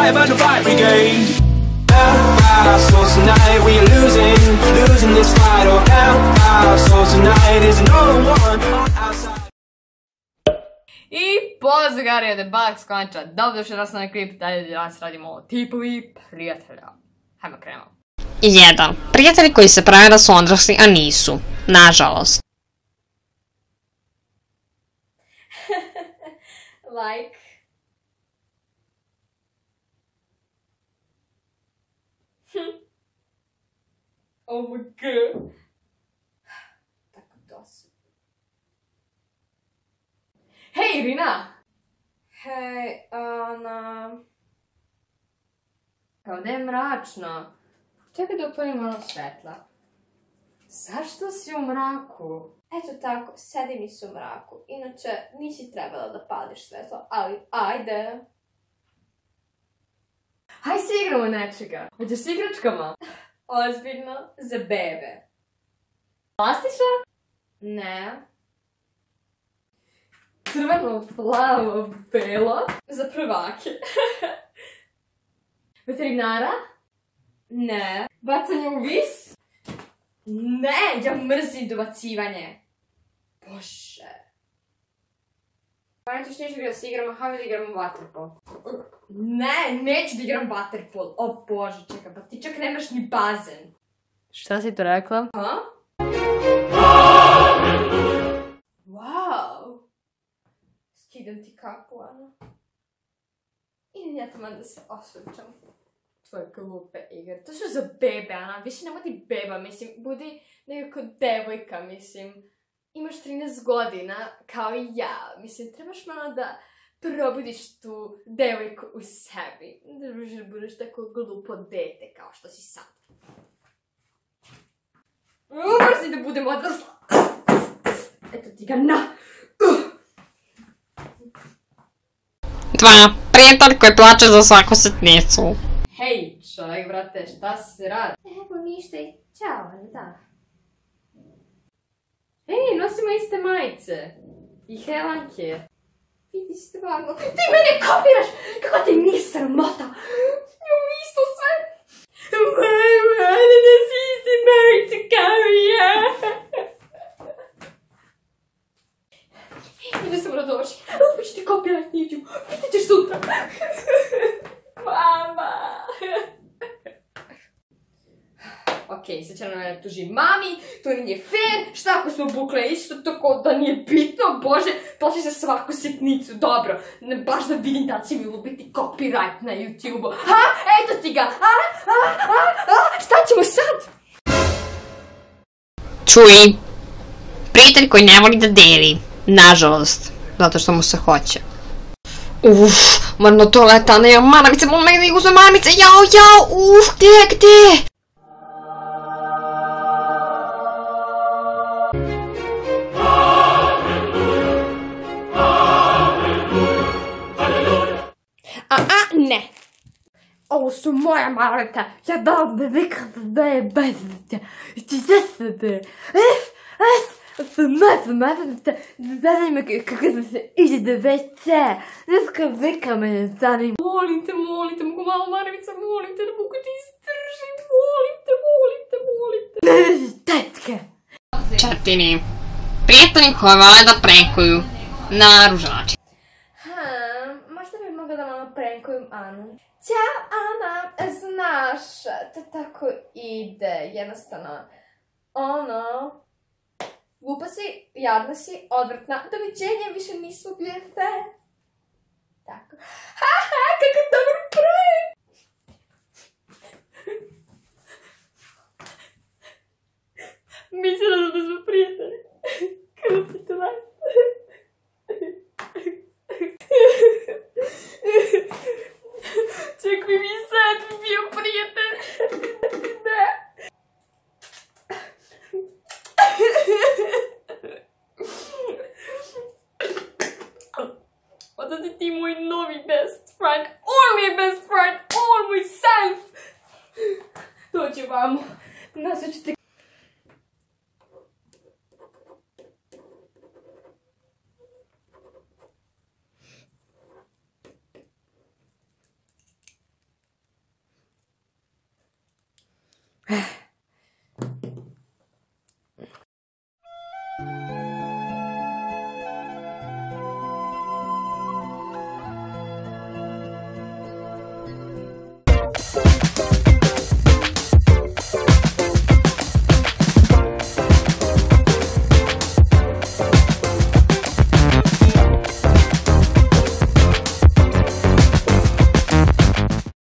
vibe and the vibe brigade. Our souls tonight, we are losing this fight. Oh, our souls tonight is no one on our side. I pozdrav je Debug Skonča, dobrodošli na novi klip, dalje danas radimo tipovi prijatelja. Hajmo krenemo. 1. Prijatelji koji se prave da su odrasli, a nisu. Nažalost. Like. Oh my god. Tako dosadno. Hej, Irina! Hej, Ana. Kao da je mračno. Čekaj da upalim malo svetla. Zašto si u mraku? Eto tako, sedi mi se u mraku. Inače, nisi trebala da pališ svetlo, ali ajde. Haj se igramo nečega. Hoćeš s igračkama? Ozbiljno, za bebe. Plastična? Ne. Crveno, plavo, belo. Za prvake. Veterinara? Ne. Bacanje u vis? Ne, ja mrzim dobacivanje. Bože. Pa nećeš ništa da se igramo, hajde da igramo waterpol. Ne, neću da igram waterpol. O Bože, čekaj, pa ti čak nemaš ni bazen. Šta si to rekla? Ha? Wow. Skidam ti kapu, Ana. I ja tamo da se osvrćam. Tvoje glupe igre. To su za bebe, Ana. Više nemoj ti beba, mislim. Budi nekako devojka, mislim. Imaš 13 godina, kao i ja. Mislim, trebaš malo da probudiš tu devojku u sebi. Da budeš tako glupo dete kao što si sad. Mrzim da budem odrasla. Eto ti ga na. 2. Prijatelj koji plače za svaku sitnicu. Hej, čovjek, brate, šta se radi? Evo ništa i čao, da. Ej, nosimo iste majice. I helanke. Vidi stvarno. Ti mene kopiraš! Kako ti nije sramota? Imamo isto sve. Ajde da si isti majice kao i ja. Ide se mora doći. Opet ću ti kopirati niđu. Vidjet ćeš sutra. Mama. Okej, sad će na mene tuži mami, to nije fair, šta ako smo bukle isto, tako da nije bitno, bože, plaši se svaku sitnicu, dobro, baš da vidim da će mi ubiti copyright na YouTube-u. Ha, eto ti ga, šta ćemo sad? Čuj. Prijatelj koji ne voli da deli. Nažalost. Zato što mu se hoće. Marno toaleta, ne, maramice, molim me da uzme maramice, jao, gdje? Ne. Ovo su moja maleta. Ja dam da da je bezvete. Ti zasade. Zanima me kako se ide do WC. Neska veka me ne zanima. Molim te, mogu malo maravica, molim te, da mogu ti izdržim, molim te. Tetke. 4. Prijatelji koji vole da prankuju na ružan način. Možda bi mogla da malo prankujem Anu. Ćao Ana, znaš, to tako ide, jednostavno. Glupa si, jadna si, odvrtna, doviđenja, više nismo BFF. Tako. Haha, kako dobar prank! Mislila da smo prijatelji. Kako ti to vas? Čak bi mi sad bio prijatelj. Ne. Onda si ti moj novi best friend. Only best friend. All myself. Dođi vamo. Nazvat ću te